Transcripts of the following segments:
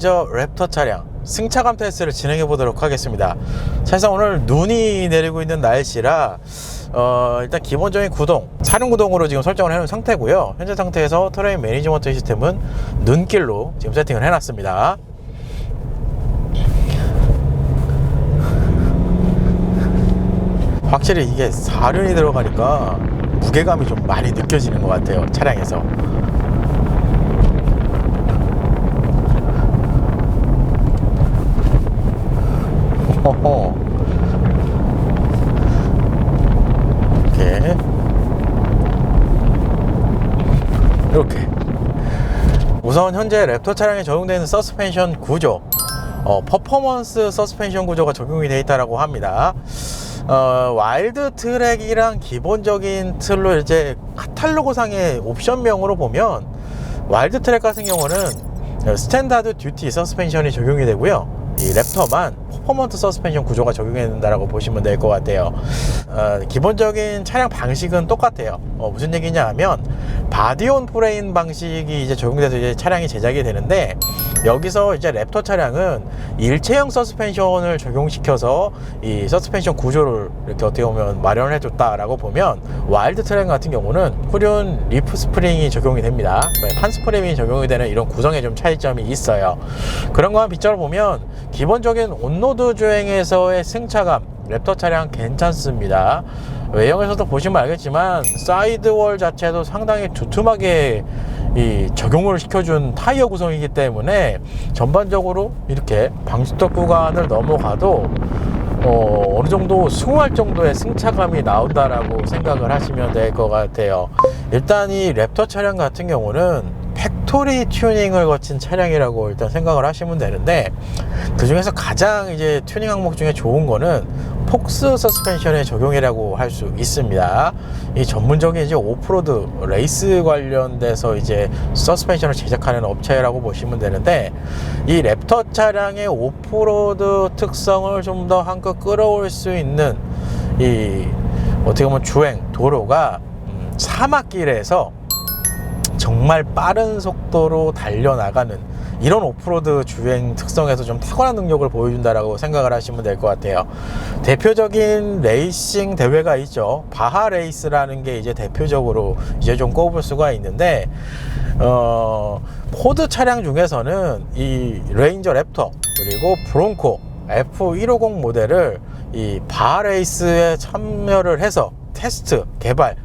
레인저 랩터 차량 승차감 테스트를 진행해 보도록 하겠습니다. 사실상 오늘 눈이 내리고 있는 날씨라 일단 기본적인 구동, 차량 구동으로 지금 설정을 해놓은 상태고요. 현재 상태에서 터레인 매니지먼트 시스템은 눈길로 지금 세팅을 해놨습니다. 확실히 이게 4륜이 들어가니까 무게감이 좀 많이 느껴지는 것 같아요, 차량에서. 이렇게 우선 현재 랩터 차량에 적용되는 서스펜션 구조, 퍼포먼스 서스펜션 구조가 적용이 되어 있다고 합니다. 와일드 트랙이랑 기본적인 틀로 이제 카탈로그상의 옵션명으로 보면 와일드 트랙 같은 경우는 스탠다드 듀티 서스펜션이 적용이 되고요. 이 랩터만 퍼포먼스 서스펜션 구조가 적용이 된다고 보시면 될 것 같아요. 기본적인 차량 방식은 똑같아요. 무슨 얘기냐 하면 바디온 프레임 방식이 이제 적용돼서 이제 차량이 제작이 되는데, 여기서 이제 랩터 차량은 일체형 서스펜션을 적용시켜서 이 서스펜션 구조를 이렇게 어떻게 보면 마련을 해줬다라고 보면, 와일드 트랙 같은 경우는 후륜 리프 스프링이 적용이 됩니다. 판 스프링이 적용이 되는 이런 구성에 좀 차이점이 있어요. 그런 거와 빗자루 보면 기본적인 온로드 주행에서의 승차감 랩터 차량 괜찮습니다. 외형에서도 보시면 알겠지만 사이드월 자체도 상당히 두툼하게 적용을 시켜준 타이어 구성이기 때문에 전반적으로 이렇게 방지턱 구간을 넘어가도 어느 정도 수긍할 정도의 승차감이 나온다라고 생각을 하시면 될 것 같아요. 일단 이 랩터 차량 같은 경우는 팩토리 튜닝을 거친 차량이라고 일단 생각을 하시면 되는데, 그 중에서 가장 이제 튜닝 항목 중에 좋은 거는 폭스 서스펜션의 적용이라고 할 수 있습니다. 이 전문적인 이제 오프로드 레이스 관련돼서 이제 서스펜션을 제작하는 업체라고 보시면 되는데, 이 랩터 차량의 오프로드 특성을 좀 더 한껏 끌어올 수 있는 이 어떻게 보면 주행 도로가 사막길에서 정말 빠른 속도로 달려나가는 이런 오프로드 주행 특성에서 좀 탁월한 능력을 보여준다라고 생각을 하시면 될 것 같아요. 대표적인 레이싱 대회가 있죠. 바하 레이스라는 게 이제 대표적으로 이제 좀 꼽을 수가 있는데, 포드 차량 중에서는 이 레인저 랩터 그리고 브론코 F150 모델을 이 바하 레이스에 참여를 해서 테스트 개발,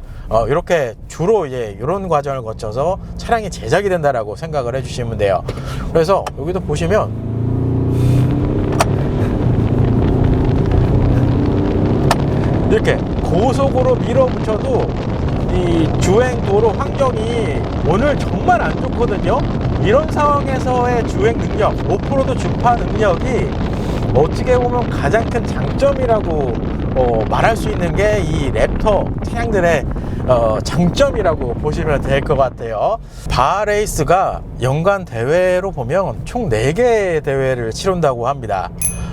이렇게 주로 이제 이런 과정을 거쳐서 차량이 제작이 된다라고 생각을 해주시면 돼요. 그래서 여기도 보시면 이렇게 고속으로 밀어붙여도 이 주행 도로 환경이 오늘 정말 안 좋거든요. 이런 상황에서의 주행 능력, 오프로드 주파 능력이 어떻게 보면 가장 큰 장점이라고 말할 수 있는 게 이 랩터 차량들의 장점이라고 보시면 될 것 같아요. 바하 레이스가 연간 대회로 보면 총 4개의 대회를 치른다고 합니다.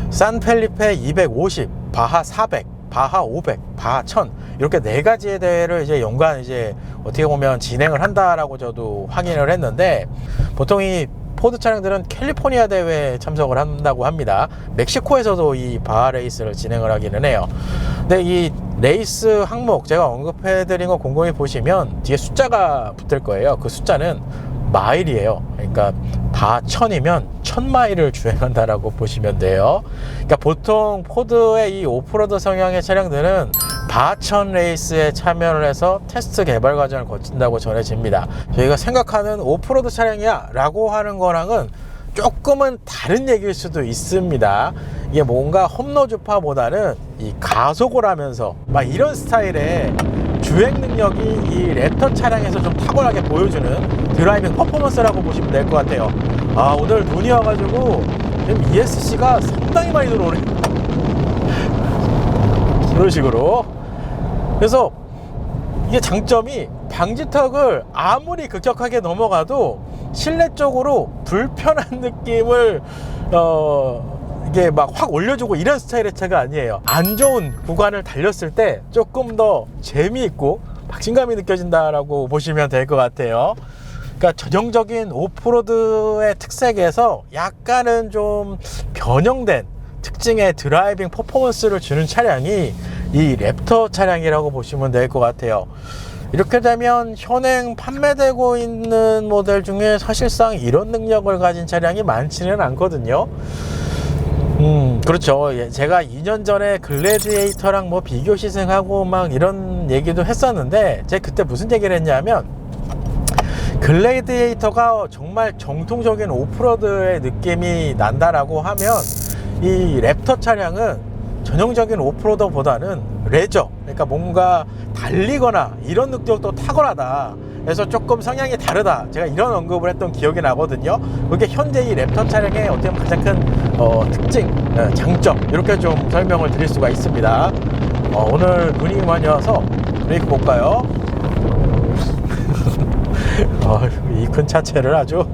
산펠리페 250, 바하 400, 바하 500, 바하 1000 이렇게 4가지의 대회를 이제 연간 이제 어떻게 보면 진행을 한다라고 저도 확인을 했는데, 보통 이 포드 차량들은 캘리포니아 대회에 참석을 한다고 합니다. 멕시코에서도 이 바하 레이스를 진행을 하기는 해요. 근데 이 레이스 항목 제가 언급해드린 거 곰곰이 보시면 뒤에 숫자가 붙을 거예요. 그 숫자는 마일이에요. 그러니까 바하 1000이면 1000마일을 주행한다라고 보시면 돼요. 그러니까 보통 포드의 이 오프로드 성향의 차량들은 바하 1000 레이스에 참여를 해서 테스트 개발 과정을 거친다고 전해집니다. 저희가 생각하는 오프로드 차량이야 라고 하는 거랑은 조금은 다른 얘기일 수도 있습니다. 이게 뭔가 험로 주파보다는 이 가속을 하면서 막 이런 스타일의 주행 능력이 이 랩터 차량에서 좀 탁월하게 보여주는 드라이빙 퍼포먼스라고 보시면 될 것 같아요. 오늘 눈이 와가지고 ESC가 상당히 많이 들어오네. 이런 식으로. 그래서 이게 장점이 방지턱을 아무리 급격하게 넘어가도 실내 쪽으로 불편한 느낌을 이게 막 확 올려주고 이런 스타일의 차가 아니에요. 안 좋은 구간을 달렸을 때 조금 더 재미있고 박진감이 느껴진다라고 보시면 될 것 같아요. 그러니까 전형적인 오프로드의 특색에서 약간은 좀 변형된 특징의 드라이빙 퍼포먼스를 주는 차량이 이 랩터 차량이라고 보시면 될 것 같아요. 이렇게 되면 현행 판매되고 있는 모델 중에 사실상 이런 능력을 가진 차량이 많지는 않거든요. 그렇죠. 제가 2년 전에 글래디에이터랑 뭐 비교 시승하고 막 이런 얘기도 했었는데, 제가 그때 무슨 얘기를 했냐면, 글래디에이터가 정말 정통적인 오프로드의 느낌이 난다라고 하면, 이 랩터 차량은 전형적인 오프로더보다는 레저, 그러니까 뭔가 달리거나 이런 능력도 탁월하다, 그래서 조금 성향이 다르다, 제가 이런 언급을 했던 기억이 나거든요. 그게 현재 이 랩터 차량의 어떻게 보면 가장 큰 특징, 장점, 이렇게 좀 설명을 드릴 수가 있습니다. 오늘 눈이 많이 와서 브레이크 볼까요? 이 큰 차체를 아주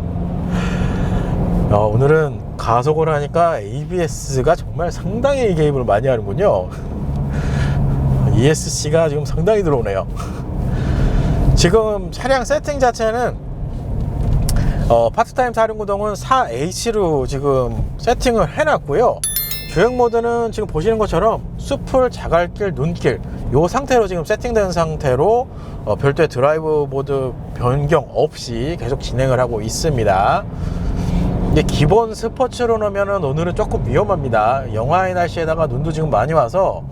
오늘은 가속을 하니까 ABS가 정말 상당히 개입을 많이 하는군요. ESC가 지금 상당히 들어오네요. 지금 차량 세팅 자체는 파트타임 사륜구동은 4H로 지금 세팅을 해놨고요. 주행 모드는 지금 보시는 것처럼 숲을, 자갈길, 눈길, 요 상태로 지금 세팅된 상태로 별도의 드라이브 모드 변경 없이 계속 진행을 하고 있습니다. 이게 기본 스포츠로 넣으면은 오늘은 조금 위험합니다. 영하의 날씨에다가 눈도 지금 많이 와서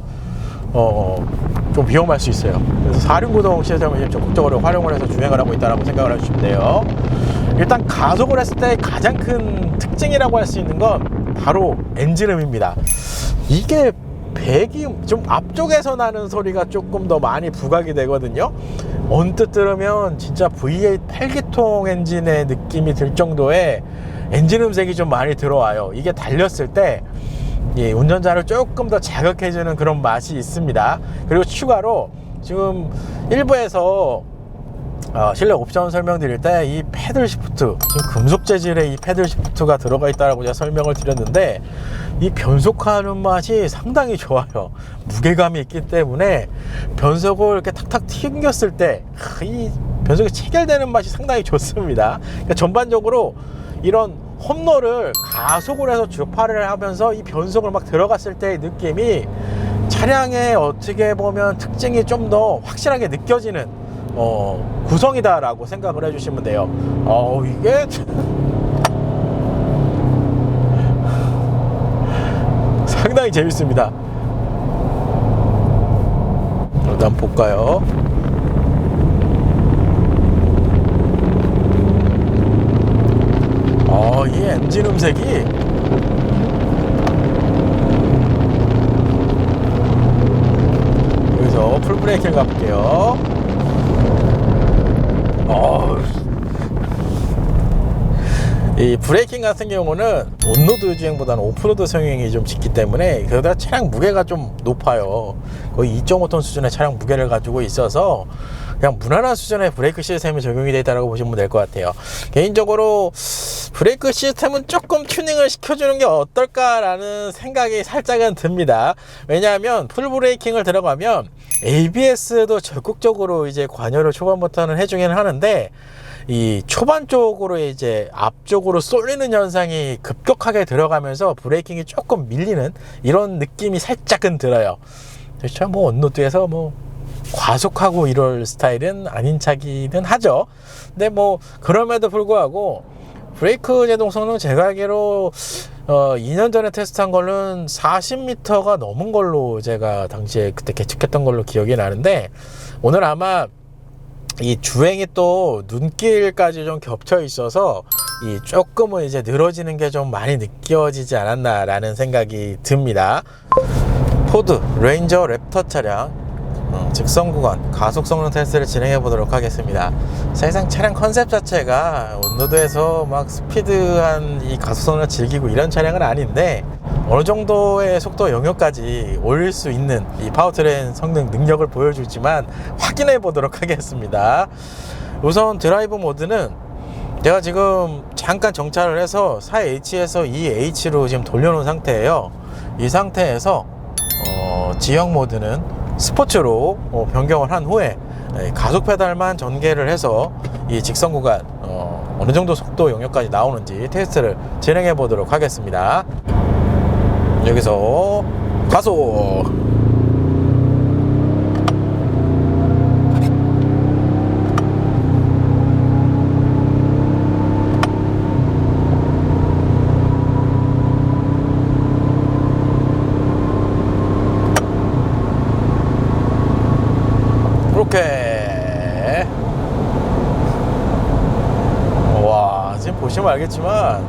좀 위험할 수 있어요. 그래서 사륜구동 시스템을 적극적으로 활용을 해서 주행을 하고 있다고 생각을 해주시면 돼요. 일단 가속을 했을 때 가장 큰 특징이라고 할 수 있는 건 바로 엔진음입니다. 이게 배기 좀 앞쪽에서 나는 소리가 조금 더 많이 부각이 되거든요. 언뜻 들으면 진짜 V8 8기통 엔진의 느낌이 들 정도의 엔진 음색이 좀 많이 들어와요. 이게 달렸을 때 운전자를 조금 더 자극해주는 그런 맛이 있습니다. 그리고 추가로 지금 일부에서 실내 옵션 설명드릴 때 이 패들 시프트, 지금 금속 재질의 이 패들 시프트가 들어가 있다라고 제가 설명을 드렸는데, 이 변속하는 맛이 상당히 좋아요. 무게감이 있기 때문에 변속을 이렇게 탁탁 튕겼을 때 이 변속이 체결되는 맛이 상당히 좋습니다. 그러니까 전반적으로 이런 홈로를 가속을 해서 주파를 하면서 이 변속을 막 들어갔을 때의 느낌이 차량의 어떻게 보면 특징이 좀 더 확실하게 느껴지는 구성이다 라고 생각을 해주시면 돼요. 이게 상당히 재밌습니다. 일단 볼까요? 이 엔진 음색이 여기서 풀브레이킹을 가볼게요. 이 브레이킹 같은 경우는 온로드 주행보다는 오프로드 성향이 좀 짙기 때문에, 그러다 차량 무게가 좀 높아요. 거의 2.5톤 수준의 차량 무게를 가지고 있어서 그냥 무난한 수준의 브레이크 시스템이 적용이 되어 있다고 보시면 될 것 같아요. 개인적으로 브레이크 시스템은 조금 튜닝을 시켜주는 게 어떨까라는 생각이 살짝은 듭니다. 왜냐하면 풀 브레이킹을 들어가면 ABS도 적극적으로 이제 관여를 초반부터는 해주긴 하는데, 이 초반 쪽으로 이제 앞쪽으로 쏠리는 현상이 급격하게 들어가면서 브레이킹이 조금 밀리는 이런 느낌이 살짝은 들어요. 그렇죠? 뭐 언로드에서 뭐 과속하고 이럴 스타일은 아닌 차기는 하죠. 근데 뭐 그럼에도 불구하고 브레이크 제동 성능 제가 알기로 2년 전에 테스트한 걸로는 40m가 넘은 걸로 제가 당시에 그때 계측했던 걸로 기억이 나는데, 오늘 아마 이 주행이 또 눈길까지 좀 겹쳐 있어서 이 조금은 이제 늘어지는 게 좀 많이 느껴지지 않았나라는 생각이 듭니다. 포드 레인저 랩터 차량 직선 구간 가속 성능 테스트를 진행해 보도록 하겠습니다. 사실상 차량 컨셉 자체가 온로드에서 막 스피드한 이 가속 성능을 즐기고 이런 차량은 아닌데, 어느 정도의 속도 영역까지 올릴 수 있는 이 파워트레인 성능 능력을 보여주지만 확인해 보도록 하겠습니다. 우선 드라이브 모드는 제가 지금 잠깐 정차를 해서 4H에서 2H로 지금 돌려놓은 상태예요. 이 상태에서 지형 모드는 스포츠로 변경을 한 후에 가속 페달만 전개를 해서 이 직선 구간 어느 정도 속도 영역까지 나오는지 테스트를 진행해 보도록 하겠습니다. 여기서 가속. 이렇게. 와, 지금 보시면 알겠지만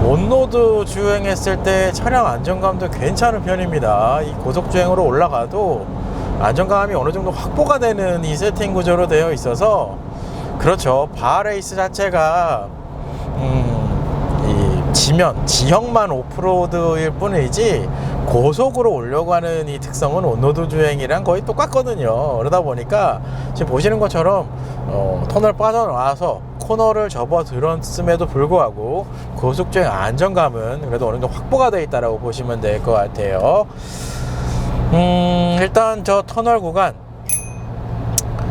온로드 주행했을 때 차량 안정감도 괜찮은 편입니다. 이 고속주행으로 올라가도 안정감이 어느 정도 확보가 되는 이 세팅 구조로 되어 있어서, 그렇죠, 바레이스 자체가 이 지형만 오프로드일 뿐이지 고속으로 오려고 하는 이 특성은 온로드 주행이랑 거의 똑같거든요. 그러다 보니까 지금 보시는 것처럼 터널 빠져나와서 코너를 접어들었음에도 불구하고 고속주행 안정감은 그래도 어느 정도 확보가 되어 있다고 보시면 될 것 같아요. 일단 저 터널 구간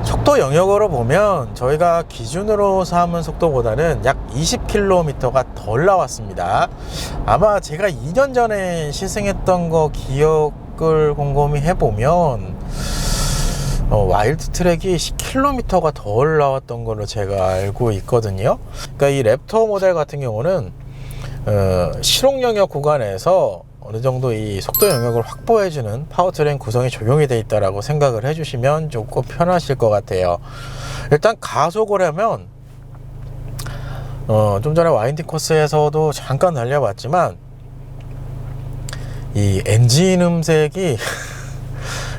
속도 영역으로 보면 저희가 기준으로 삼은 속도보다는 약 20km가 덜 나왔습니다. 아마 제가 2년 전에 시승했던 거 기억을 곰곰이 해보면 와일드 트랙이 10km가 덜 나왔던 걸로 제가 알고 있거든요. 그러니까 이 랩터 모델 같은 경우는 실용 영역 구간에서 어느 정도 이 속도 영역을 확보해주는 파워트레인 구성이 적용이 되어 있다라고 생각을 해주시면 조금 편하실 것 같아요. 일단 가속을 하면 좀 전에 와인딩 코스에서도 잠깐 달려봤지만 이 엔진 음색이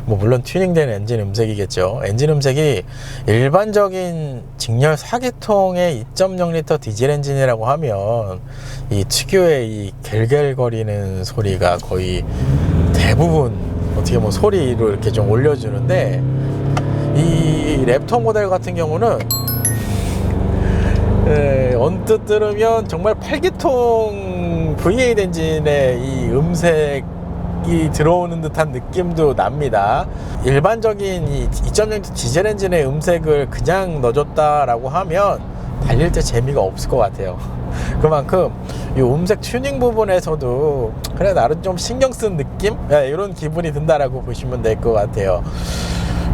뭐 물론 튜닝된 엔진 음색이겠죠. 엔진 음색이 일반적인 직렬 4기통의 2.0L 디젤 엔진이라고 하면 이 특유의 이 갤갤거리는 소리가 거의 대부분 어떻게 뭐 소리로 이렇게 좀 올려주는데, 이 랩터 모델 같은 경우는 언뜻 들으면 정말 8기통 V8 엔진의 이 음색이 들어오는 듯한 느낌도 납니다. 일반적인 이 2.0T 디젤 엔진의 음색을 그냥 넣어줬다라고 하면 달릴 때 재미가 없을 것 같아요. 그만큼 이 음색 튜닝 부분에서도 그래 나름 좀 신경 쓴 느낌? 이런 기분이 든다라고 보시면 될 것 같아요.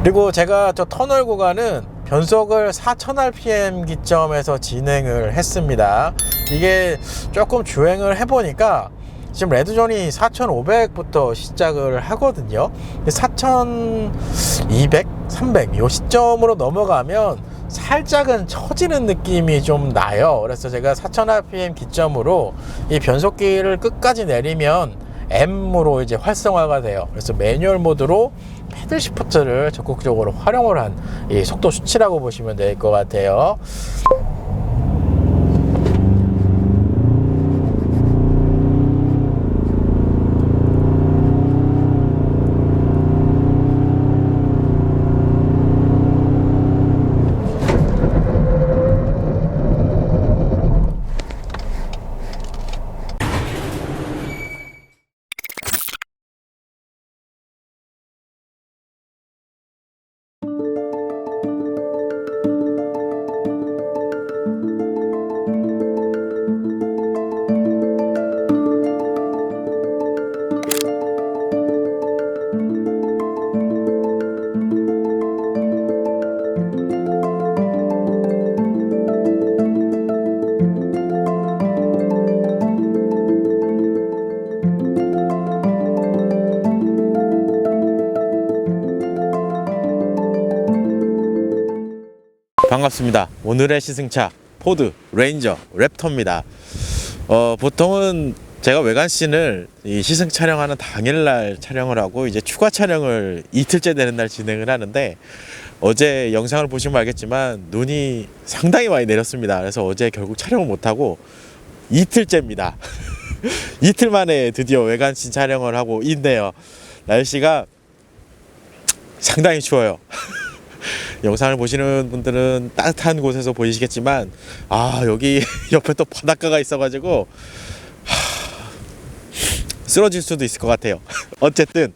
그리고 제가 저 터널 구간은 변속을 4000rpm 기점에서 진행을 했습니다. 이게 조금 주행을 해보니까 지금 레드존이 4500부터 시작을 하거든요. 4200, 300 이 시점으로 넘어가면 살짝은 처지는 느낌이 좀 나요. 그래서 제가 4000rpm 기점으로 이 변속기를 끝까지 내리면 M으로 이제 활성화가 돼요. 그래서 매뉴얼 모드로 패들 시프트를 적극적으로 활용을 한 이 속도 수치라고 보시면 될 것 같아요. 반갑습니다. 오늘의 시승차 포드 레인저 랩터입니다. 보통은 제가 외관씬을 이 시승 촬영하는 당일날 촬영을 하고 이제 추가 촬영을 이틀째 되는 날 진행을 하는데, 어제 영상을 보시면 알겠지만 눈이 상당히 많이 내렸습니다. 그래서 어제 결국 촬영을 못하고 이틀째입니다. 이틀 만에 드디어 외관씬 촬영을 하고 있네요. 날씨가 상당히 추워요. 영상을 보시는 분들은 따뜻한 곳에서 보이시겠지만 여기 옆에 또 바닷가가 있어가지고 쓰러질 수도 있을 것 같아요. 어쨌든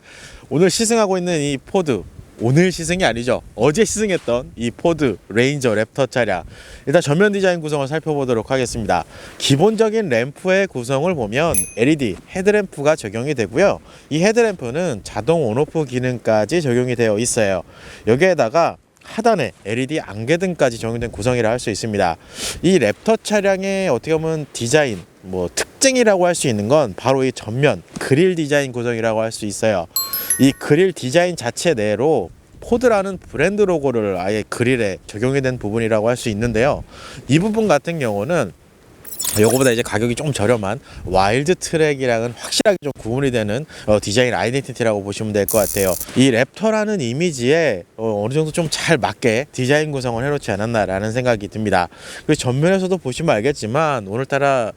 오늘 시승하고 있는 이 포드 오늘 시승이 아니죠. 어제 시승했던 이 포드 레인저 랩터 차량. 일단 전면 디자인 구성을 살펴보도록 하겠습니다. 기본적인 램프의 구성을 보면 LED 헤드램프가 적용이 되고요. 이 헤드램프는 자동 온오프 기능까지 적용이 되어 있어요. 여기에다가 하단에 LED 안개등까지 적용된 구성이라 할 수 있습니다. 이 랩터 차량의 어떻게 보면 디자인, 특징이라고 할 수 있는 건 바로 이 전면 그릴 디자인 구성이라고 할 수 있어요. 이 그릴 디자인 자체 내로 포드라는 브랜드 로고를 아예 그릴에 적용이 된 부분이라고 할 수 있는데요. 이 부분 같은 경우는 요거보다 이제 가격이 좀 저렴한 와일드 트랙이랑은 확실하게 좀 구분이 되는 디자인 아이덴티티라고 보시면 될 것 같아요. 이 랩터라는 이미지에 어느 정도 좀 잘 맞게 디자인 구성을 해놓지 않았나라는 생각이 듭니다. 그리고 전면에서도 보시면 알겠지만 오늘따라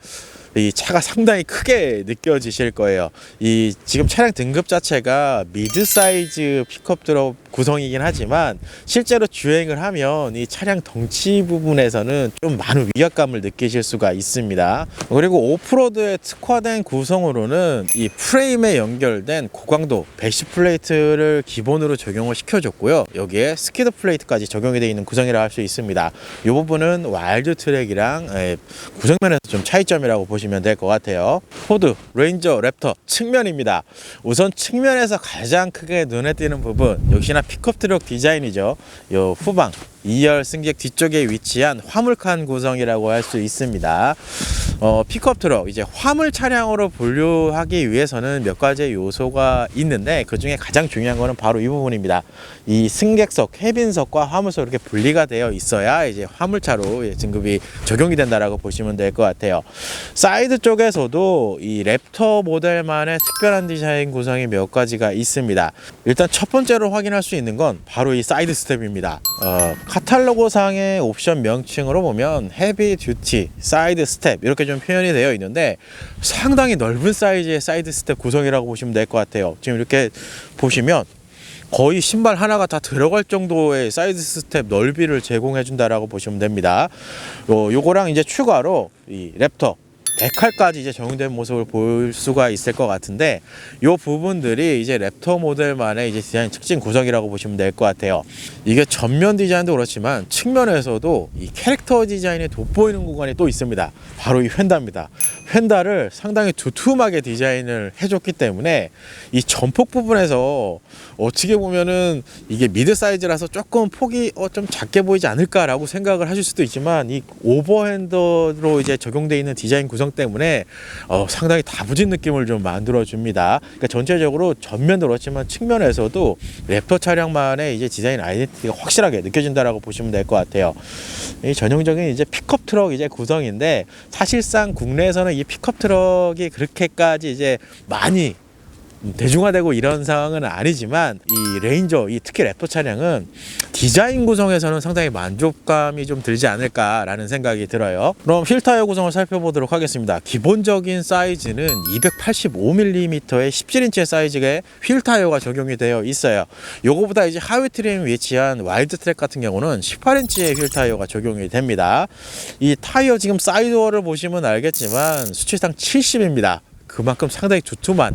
이 차가 상당히 크게 느껴지실 거예요. 이 지금 차량 등급 자체가 미드 사이즈 픽업 트럭 구성이긴 하지만 실제로 주행을 하면 이 차량 덩치 부분에서는 좀 많은 위압감을 느끼실 수가 있습니다. 그리고 오프로드에 특화된 구성으로는 이 프레임에 연결된 고강도 배시 플레이트를 기본으로 적용을 시켜줬고요. 여기에 스키드 플레이트까지 적용이 되어 있는 구성이라 할 수 있습니다. 이 부분은 와일드 트랙이랑 구성면에서 좀 차이점이라고 보시면 될 것 같아요. 포드 레인저 랩터 측면입니다. 우선 측면에서 가장 크게 눈에 띄는 부분, 역시나 픽업 트럭 디자인이죠. 요 후방 2열 승객 뒤쪽에 위치한 화물칸 구성이라고 할 수 있습니다. 픽업 트럭, 이제 화물 차량으로 분류하기 위해서는 몇 가지 요소가 있는데 그 중에 가장 중요한 거는 바로 이 부분입니다. 이 승객석, 캐빈석과 화물석 이렇게 분리가 되어 있어야 이제 화물차로 진급이 적용이 된다라고 보시면 될 것 같아요. 사이드 쪽에서도 이 랩터 모델만의 특별한 디자인 구성이 몇 가지가 있습니다. 일단 첫 번째로 확인할 수 있는 건 바로 이 사이드 스텝입니다. 카탈로그 상의 옵션 명칭으로 보면 헤비 듀티 사이드 스텝 이렇게 좀 표현이 되어 있는데 상당히 넓은 사이즈의 사이드 스텝 구성이라고 보시면 될 것 같아요. 지금 이렇게 보시면 거의 신발 하나가 다 들어갈 정도의 사이드 스텝 넓이를 제공해 준다라고 보시면 됩니다. 요거랑 이제 추가로 이 랩터 데칼까지 이제 적용된 모습을 볼 수가 있을 것 같은데 이 부분들이 이제 랩터 모델만의 이제 디자인 특징 구성이라고 보시면 될 것 같아요. 이게 전면 디자인도 그렇지만 측면에서도 이 캐릭터 디자인이 돋보이는 구간이 또 있습니다. 바로 이 휀다입니다. 휀다를 상당히 두툼하게 디자인을 해줬기 때문에 이 전폭 부분에서 어떻게 보면은 이게 미드 사이즈라서 조금 폭이 좀 작게 보이지 않을까라고 생각을 하실 수도 있지만 이 오버핸더로 이제 적용되어 있는 디자인 구성 때문에 상당히 다부진 느낌을 좀 만들어 줍니다. 그러니까 전체적으로 전면도 그렇지만 측면에서도 랩터 차량만의 이제 디자인 아이덴티티가 확실하게 느껴진다라고 보시면 될 것 같아요. 이 전형적인 이제 픽업 트럭 이제 구성인데 사실상 국내에서는 이 픽업 트럭이 그렇게까지 이제 많이 대중화되고 이런 상황은 아니지만 이 레인저, 이 특히 랩터 차량은 디자인 구성에서는 상당히 만족감이 좀 들지 않을까라는 생각이 들어요. 그럼 휠 타이어 구성을 살펴보도록 하겠습니다. 기본적인 사이즈는 285mm의 17인치의 사이즈의 휠 타이어가 적용이 되어 있어요. 요거보다 이제 하위 트림에 위치한 와일드 트랙 같은 경우는 18인치의 휠 타이어가 적용이 됩니다. 이 타이어 지금 사이드워를 보시면 알겠지만 수치상 70입니다. 그만큼 상당히 두툼한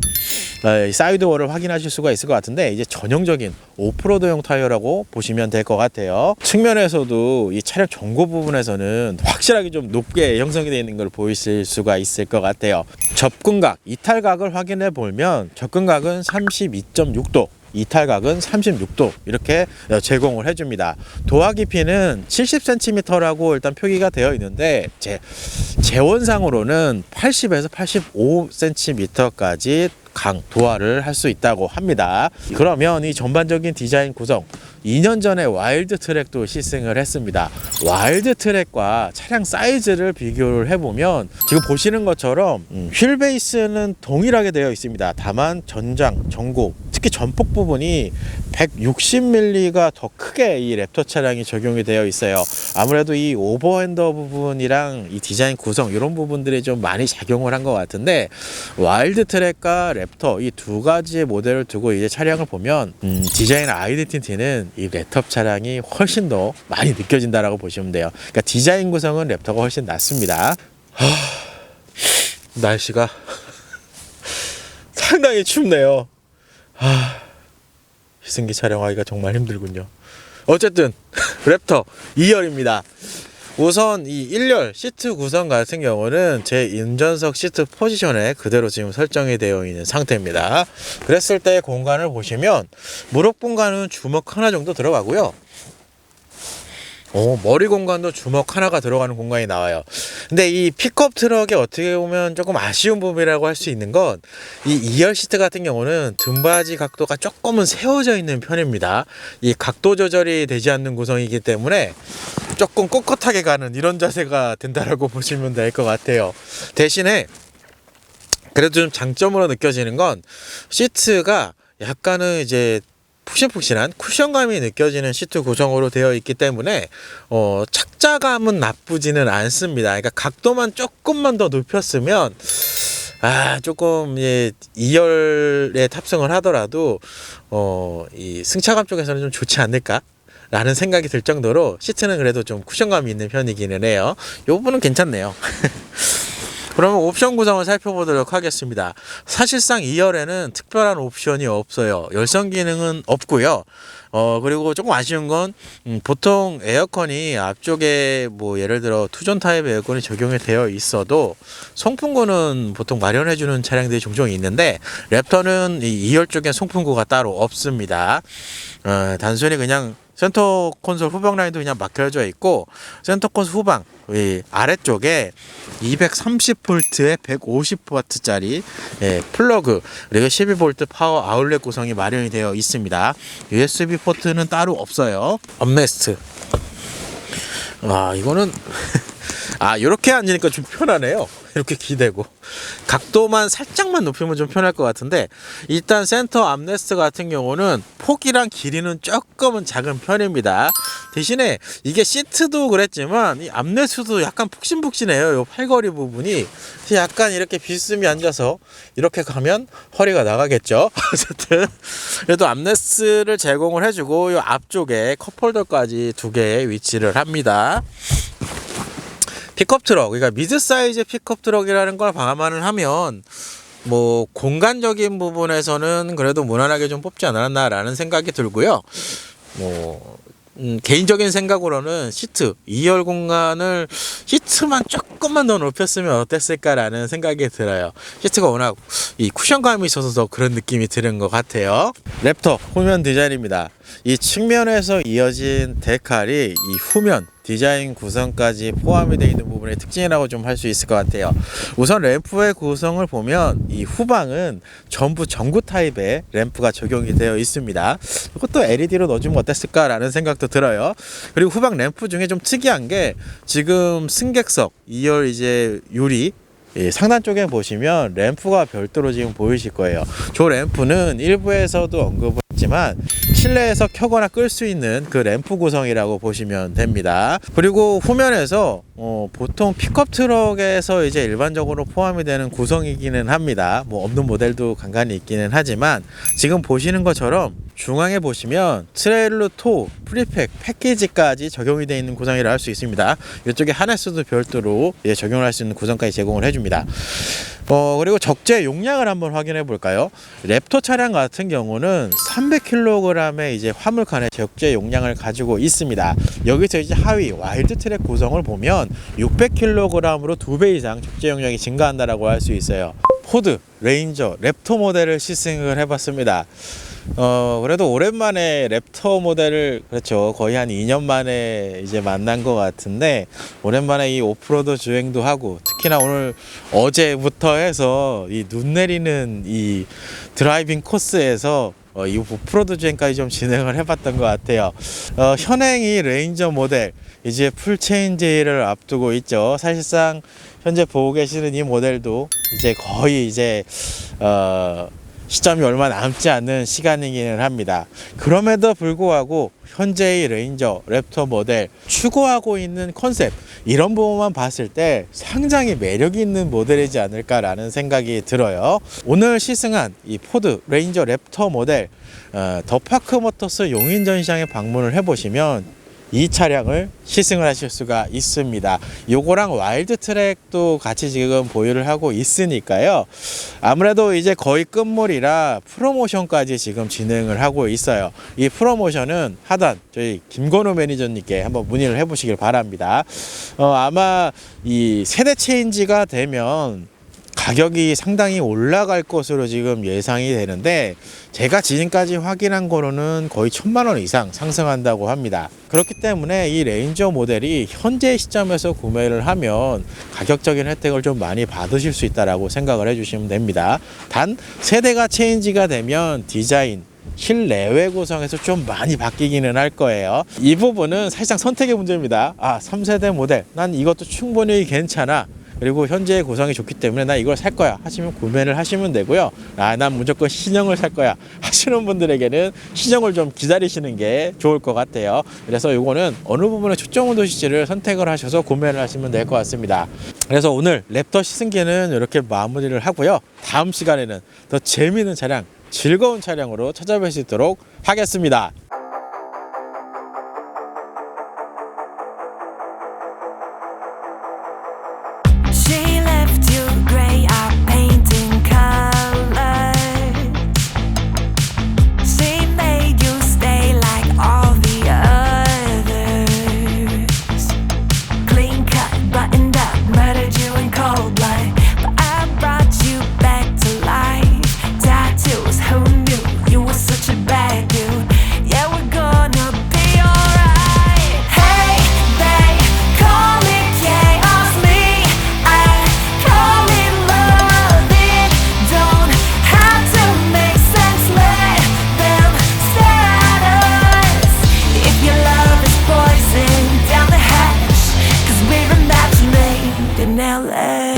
사이드워를 확인하실 수가 있을 것 같은데 이제 전형적인 오프로드용 타이어라고 보시면 될 것 같아요. 측면에서도 이 차량 전고 부분에서는 확실하게 좀 높게 형성이 되어 있는 걸 보이실 수가 있을 것 같아요. 접근각, 이탈각을 확인해 보면 접근각은 32.6도, 이탈각은 36도 이렇게 제공을 해줍니다. 도화 깊이는 70cm라고 일단 표기가 되어 있는데 재원상으로는 80에서 85cm까지 도화를 할 수 있다고 합니다. 그러면 이 전반적인 디자인 구성, 2년 전에 와일드 트랙도 시승을 했습니다. 와일드 트랙과 차량 사이즈를 비교를 해보면 지금 보시는 것처럼 휠 베이스는 동일하게 되어 있습니다. 다만 전장, 전고, 특히 전폭 부분이 160mm가 더 크게 이 랩터 차량이 적용이 되어 있어요. 아무래도 이 오버핸더 부분이랑 이 디자인 구성 이런 부분들이 좀 많이 작용을 한 것 같은데 와일드 트랙과 랩터 이 두 가지의 모델을 두고 이제 차량을 보면 디자인 아이덴티티는 이 랩터 차량이 훨씬 더 많이 느껴진다라고 보시면 돼요. 그러니까 디자인 구성은 랩터가 훨씬 낫습니다. 날씨가 상당히 춥네요. 비승기 촬영하기가 정말 힘들군요. 어쨌든 랩터 2열입니다. 우선 이 1열 시트 구성 같은 경우는 제 운전석 시트 포지션에 그대로 지금 설정이 되어 있는 상태입니다. 그랬을 때 공간을 보시면 무릎 공간은 주먹 하나 정도 들어가고요. 머리 공간도 주먹 하나가 들어가는 공간이 나와요. 근데 이 픽업 트럭에 어떻게 보면 조금 아쉬운 부분이라고 할 수 있는 건 이 2열 시트 같은 경우는 등받이 각도가 조금은 세워져 있는 편입니다. 이 각도 조절이 되지 않는 구성이기 때문에 조금 꼿꼿하게 가는 이런 자세가 된다라고 보시면 될 것 같아요. 대신에 그래도 좀 장점으로 느껴지는 건 시트가 약간은 이제 푹신푹신한 쿠션감이 느껴지는 시트 구성으로 되어 있기 때문에 착자감은 나쁘지는 않습니다. 그러니까 각도만 조금만 더 높였으면 조금 2열에 탑승을 하더라도 이 승차감 쪽에서는 좀 좋지 않을까? 라는 생각이 들 정도로 시트는 그래도 좀 쿠션감이 있는 편이기는 해요. 이 부분은 괜찮네요. 그러면 옵션 구성을 살펴보도록 하겠습니다. 사실상 2열에는 특별한 옵션이 없어요. 열선 기능은 없고요. 그리고 조금 아쉬운 건 보통 에어컨이 앞쪽에 뭐 예를 들어 투존 타입 에어컨이 적용이 되어 있어도 송풍구는 보통 마련해주는 차량들이 종종 있는데 랩터는 이 2열 쪽에 송풍구가 따로 없습니다. 단순히 그냥 센터 콘솔 후방 라인도 그냥 막혀져 있고 센터 콘솔 후방 아래쪽에 230V에 150W짜리 플러그 그리고 12V 파워 아울렛 구성이 마련이 되어 있습니다. USB 포트는 따로 없어요. 암레스트. 이거는 이렇게 앉으니까 좀 편하네요. 이렇게 기대고 각도만 살짝만 높이면 좀 편할 것 같은데 일단 센터 암레스트 같은 경우는 폭이랑 길이는 조금은 작은 편입니다. 대신에 이게 시트도 그랬지만 이 암레스트도 약간 푹신푹신해요. 이 팔걸이 부분이 약간 이렇게 비스듬히 앉아서 이렇게 가면 허리가 나가겠죠. 어쨌든 그래도 암레스트를 제공을 해주고 이 앞쪽에 컵홀더까지 2개 위치를 합니다. 픽업 트럭, 그러니까 미드 사이즈 픽업 트럭이라는 걸 감안을 하면 뭐 공간적인 부분에서는 그래도 무난하게 좀 뽑지 않았나라는 생각이 들고요. 개인적인 생각으로는 시트 2열 공간을 시트만 조금만 더 높였으면 어땠을까라는 생각이 들어요. 시트가 워낙 이 쿠션감이 있어서 더 그런 느낌이 드는 것 같아요. 랩터 후면 디자인입니다. 이 측면에서 이어진 데칼이 이 후면 디자인 구성까지 포함이 되어 있는 부분의 특징이라고 좀 할 수 있을 것 같아요. 우선 램프의 구성을 보면 이 후방은 전부 전구 타입의 램프가 적용이 되어 있습니다. 이것도 LED로 넣어주면 어땠을까라는 생각도 들어요. 그리고 후방 램프 중에 좀 특이한 게 지금 승객석 2열 이제 유리 상단 쪽에 보시면 램프가 별도로 지금 보이실 거예요. 저 램프는 일부에서도 언급을 했지만 실내에서 켜거나 끌 수 있는 그 램프 구성이라고 보시면 됩니다. 그리고 후면에서 보통 픽업 트럭에서 이제 일반적으로 포함이 되는 구성이기는 합니다. 뭐 없는 모델도 간간히 있기는 하지만 지금 보시는 것처럼 중앙에 보시면 트레일러 토 프리팩 패키지까지 적용이 되어 있는 구성이라 할 수 있습니다. 이쪽에 하네스도 별도로 적용을 할 수 있는 구성까지 제공을 해줍니다. 그리고 적재 용량을 한번 확인해 볼까요? 랩터 차량 같은 경우는 300kg의 이제 화물칸의 적재 용량을 가지고 있습니다. 여기서 이제 하위 와일드 트랙 구성을 보면 600kg으로 2배 이상 적재 용량이 증가한다라고 할 수 있어요. 포드 레인저 랩터 모델을 시승을 해봤습니다. 그래도 오랜만에 랩터 모델을 그렇죠 거의 한 2년 만에 이제 만난 것 같은데 오랜만에 이 오프로드 주행도 하고 특히나 오늘 어제부터 해서 이 눈 내리는 이 드라이빙 코스에서 이 오프로드 주행까지 좀 진행을 해봤던 것 같아요. 현행 이 레인저 모델 이제 풀 체인지를 앞두고 있죠. 사실상 현재 보고 계시는 이 모델도 이제 거의 이제 시점이 얼마 남지 않은 시간이기는 합니다. 그럼에도 불구하고 현재의 레인저 랩터 모델 추구하고 있는 컨셉 이런 부분만 봤을 때 상당히 매력이 있는 모델이지 않을까라는 생각이 들어요. 오늘 시승한 이 포드 레인저 랩터 모델 더 파크 모터스 용인 전시장에 방문을 해보시면 이 차량을 시승을 하실 수가 있습니다. 요거랑 와일드 트랙도 같이 지금 보유를 하고 있으니까요. 아무래도 이제 거의 끝물이라 프로모션까지 지금 진행을 하고 있어요. 이 프로모션은 하단 저희 김건우 매니저님께 한번 문의를 해보시길 바랍니다. 아마 이 세대 체인지가 되면 가격이 상당히 올라갈 것으로 지금 예상이 되는데, 제가 지금까지 확인한 거로는 거의 1,000만 원 이상 상승한다고 합니다. 그렇기 때문에 이 레인저 모델이 현재 시점에서 구매를 하면 가격적인 혜택을 좀 많이 받으실 수 있다고 생각을 해주시면 됩니다. 단 세대가 체인지가 되면 디자인, 실내외 구성에서 좀 많이 바뀌기는 할 거예요. 이 부분은 사실상 선택의 문제입니다. 3세대 모델 난 이것도 충분히 괜찮아, 그리고 현재 구성이 좋기 때문에 나 이걸 살 거야 하시면 구매를 하시면 되고요. 난 무조건 신형을 살 거야 하시는 분들에게는 신형을 좀 기다리시는 게 좋을 것 같아요. 그래서 이거는 어느 부분에 초점을 두실지를 선택을 하셔서 구매를 하시면 될 것 같습니다. 그래서 오늘 랩터 시승기는 이렇게 마무리를 하고요. 다음 시간에는 더 재미있는 차량, 즐거운 차량으로 찾아뵐 수 있도록 하겠습니다. She left you grey out painting colors. She made you stay like all the others. Clean cut, buttoned up, murdered you in cold blood. But I brought you back to life. Tattoos, who knew you were such a bad dude? Yeah, we're gonna be alright. Hey, babe, call it chaos, me. I call it love. It don't have to make sense. Let them stare at us. If your love is poison, down the hatch. 'Cause we're a match made in LA.